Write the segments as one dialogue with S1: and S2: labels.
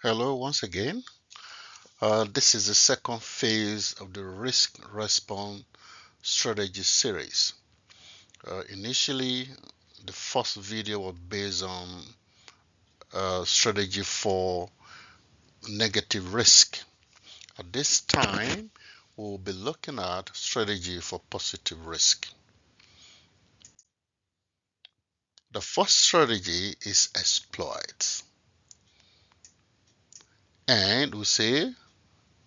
S1: Hello once again. This is the second phase of the risk response strategy series. Initially, the first video was based on strategy for negative risk. At this time, we'll be looking at strategy for positive risk. The first strategy is exploit. And we say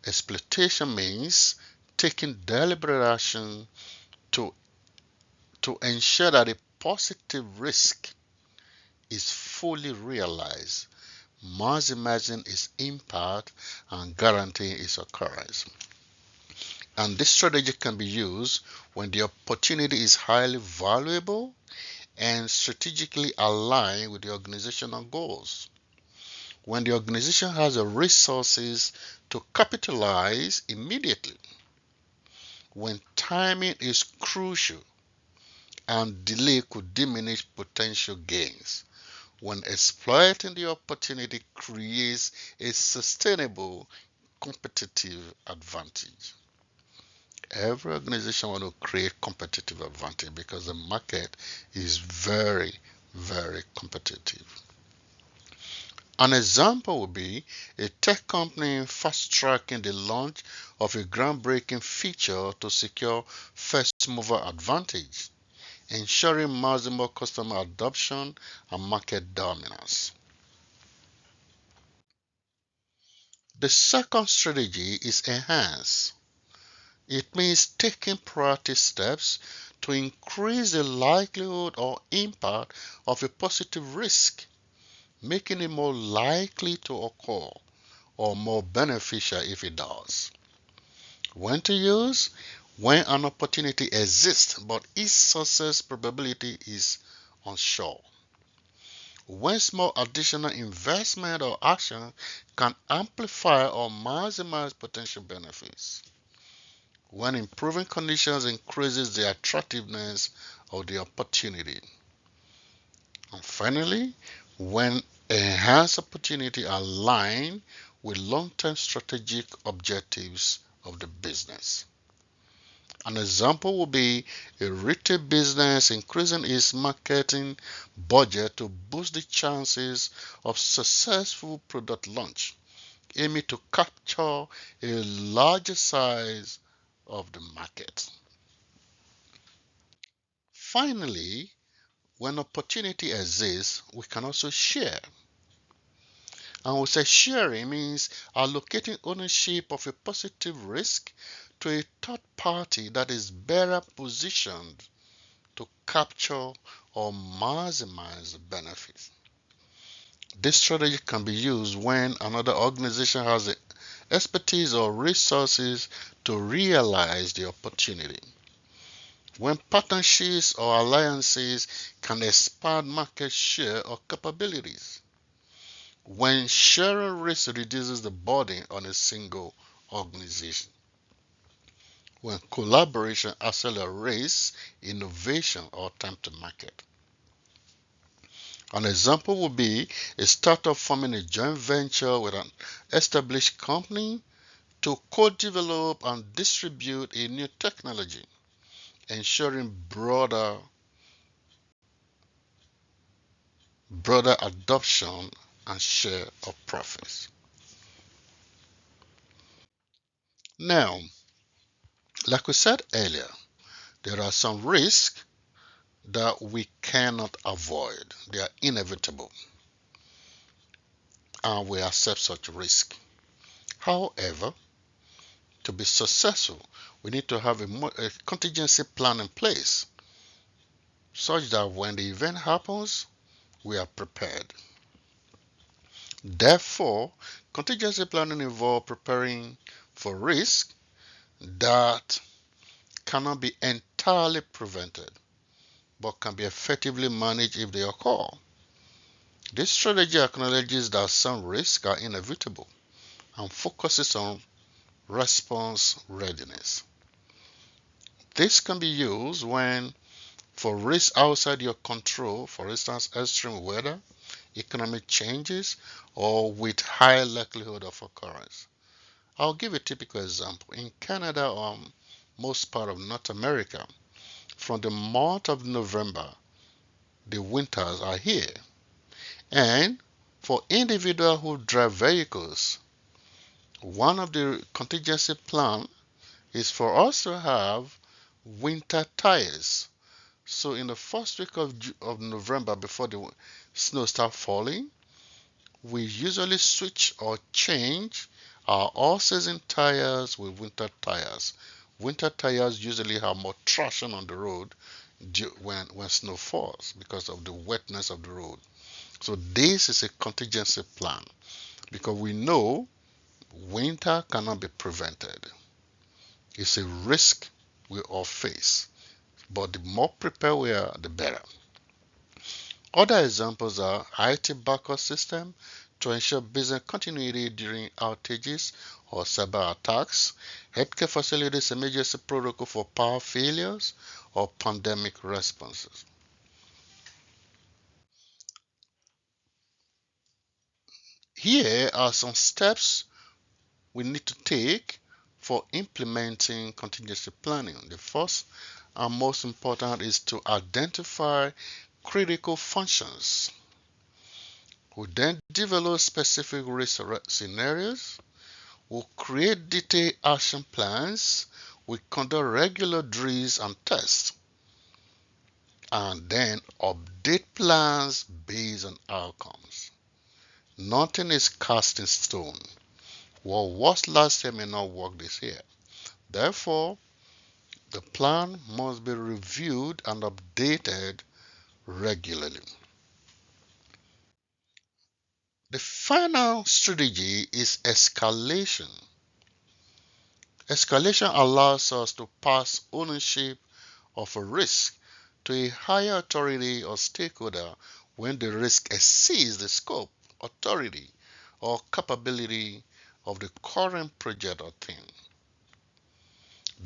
S1: exploitation means taking deliberate action to ensure that a positive risk is fully realized, maximizing its impact and guaranteeing its occurrence. And this strategy can be used when the opportunity is highly valuable and strategically aligned with the organizational goals. When the organization has the resources to capitalize immediately, when timing is crucial and delay could diminish potential gains, when exploiting the opportunity creates a sustainable competitive advantage. Every organization wants to create competitive advantage because the market is very, very competitive. An example would be a tech company fast-tracking the launch of a groundbreaking feature to secure first-mover advantage, ensuring maximum customer adoption and market dominance. The second strategy is enhance. It means taking proactive steps to increase the likelihood or impact of a positive risk, making it more likely to occur or more beneficial if it does. When to use? When an opportunity exists but its success probability is unsure. When small additional investment or action can amplify or maximize potential benefits. When improving conditions increases the attractiveness of the opportunity. And finally, when enhanced opportunity align with long-term strategic objectives of the business. An example would be a retail business increasing its marketing budget to boost the chances of successful product launch, aiming to capture a larger size of the market. Finally, when opportunity exists, we can also share. And we say sharing means allocating ownership of a positive risk to a third party that is better positioned to capture or maximize the benefits. This strategy can be used when another organization has the expertise or resources to realize the opportunity. When partnerships or alliances can expand market share or capabilities. When sharing risk reduces the burden on a single organization. When collaboration accelerates innovation or time to market. An example would be a startup forming a joint venture with an established company to co-develop and distribute a new technology, ensuring broader adoption and share of profits. Now, like we said earlier, there are some risks that we cannot avoid. They are inevitable, and we accept such risk. However, to be successful, we need to have a contingency plan in place such that when the event happens, we are prepared. Therefore, contingency planning involves preparing for risk that cannot be entirely prevented but can be effectively managed if they occur. This strategy acknowledges that some risks are inevitable and focuses on response readiness. This can be used when for risks outside your control, for instance, extreme weather, economic changes, or with high likelihood of occurrence. I'll give a typical example. In Canada or most part of North America, from the month of November, the winters are here. And for individuals who drive vehicles, one of the contingency plan is for us to have winter tires. So in the first week of November, before the snow starts falling, we usually switch or change our all-season tires with winter tires. Winter tires usually have more traction on the road when snow falls because of the wetness of the road. So this is a contingency plan because we know winter cannot be prevented. It's a risk we all face, but the more prepared we are, the better. Other examples are IT backup system to ensure business continuity during outages or cyber attacks, healthcare facilities emergency protocol for power failures, or pandemic responses. Here are some steps we need to take for implementing contingency planning. The first and most important is to identify critical functions. We then develop specific risk scenarios. We'll create detailed action plans. We conduct regular drills and tests. And then update plans based on outcomes. Nothing is cast in stone. What was last year may not work this year. Therefore, the plan must be reviewed and updated regularly. The final strategy is escalation. Escalation allows us to pass ownership of a risk to a higher authority or stakeholder when the risk exceeds the scope, authority, or capability of the current project or team.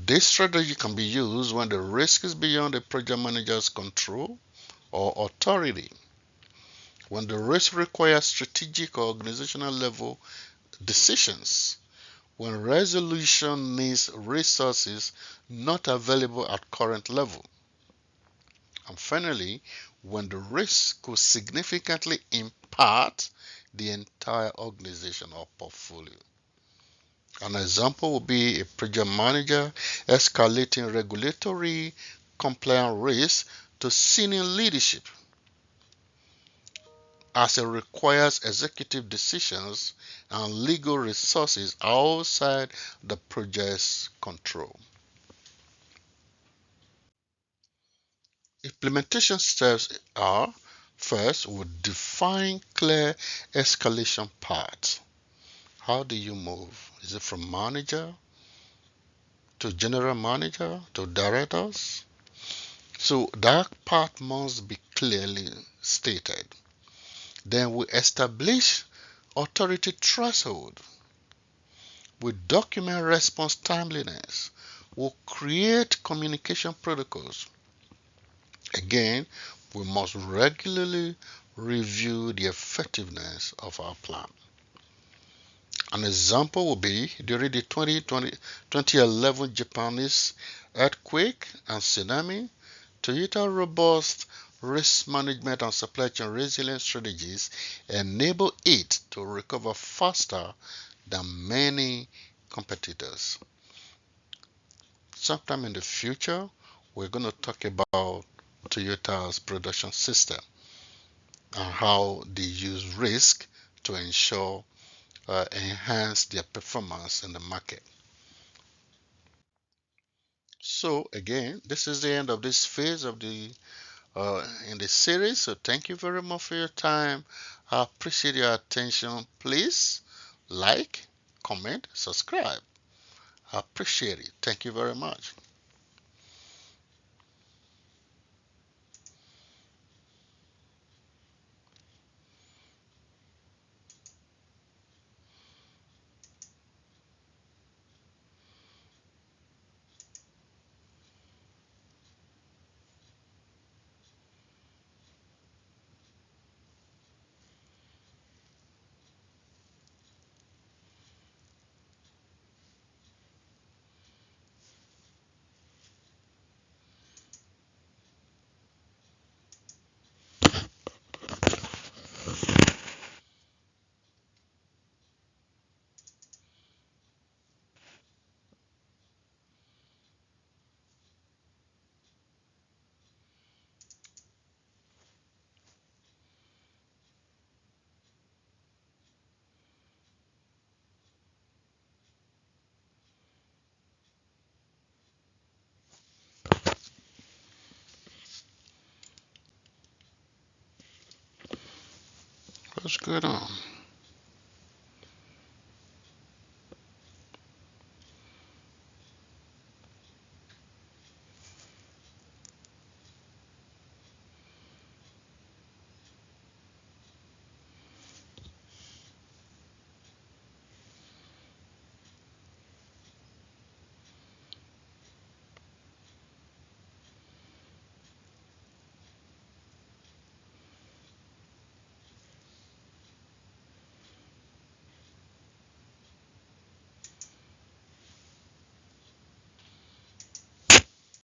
S1: This strategy can be used when the risk is beyond the project manager's control or authority, when the risk requires strategic or organizational level decisions, when resolution needs resources not available at current level, and finally, when the risk could significantly impact the entire organization or portfolio. An example would be a project manager escalating regulatory compliance risk to senior leadership as it requires executive decisions and legal resources outside the project's control. Implementation steps are: first, we define clear escalation paths. How do you move? Is it from manager to general manager to directors? So that path must be clearly stated. Then we establish authority threshold. We document response timeliness. We create communication protocols. Again, we must regularly review the effectiveness of our plan. An example will be during the 2011 Japanese earthquake and tsunami, Toyota robust risk management and supply chain resilience strategies enable it to recover faster than many competitors. Sometime in the future, we're going to talk about Toyota's production system and how they use risk to ensure enhance their performance in the market. So again, this is the end of this phase of the in the series. So thank you very much for your time. I appreciate your attention. Please like, comment, subscribe. I appreciate it. Thank you very much. What's going on?